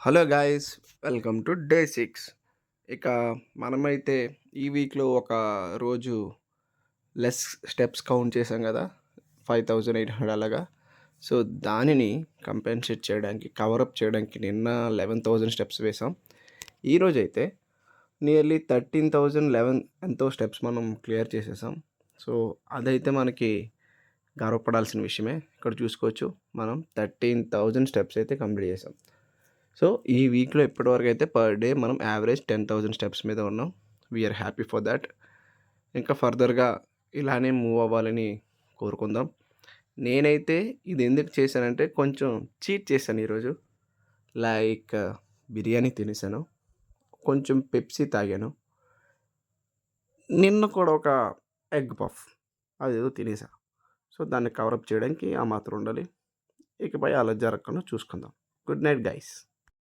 Hello guys, welcome to day 6. ఇక మనమైతే ఈ వీక్లో ఒక రోజు లెస్ స్టెప్స్ కౌంట్ చేసాం కదా, 5800 అలాగా. సో దానిని కంపెన్సేట్ చేయడానికి, కవరప్ చేయడానికి నిన్న 11,000 స్టెప్స్ వేసాం. ఈరోజైతే నియర్లీ 13,011 ఎంతో స్టెప్స్ మనం క్లియర్ చేసేసాం. సో అదైతే మనకి గర్వపడాల్సిన విషయమే. ఇక్కడ చూసుకోవచ్చు, మనం 13,000 స్టెప్స్ అయితే కంప్లీట్ చేసాం. సో ఈ వీక్లో ఇప్పటివరకు అయితే పర్ డే మనం యావరేజ్ 10,000 స్టెప్స్ మీద ఉన్నాం. We are happy for that. ఇంకా ఫర్దర్గా ఇలానే మూవ్ అవ్వాలని కోరుకుందాం. నేనైతే ఇది ఎందుకు చేశానంటే కొంచెం చీట్ చేశాను ఈరోజు. లైక్ బిర్యానీ తినేసాను, కొంచెం పెప్సీ తాగాను, నిన్న కూడా ఒక ఎగ్ పఫ్ అదేదో తినేసా. సో దాన్ని కవరప్ చేయడానికి ఆ మాత్రం ఉండాలి. ఇకపై అలా జరగకుండా చూసుకుందాం. Good night guys.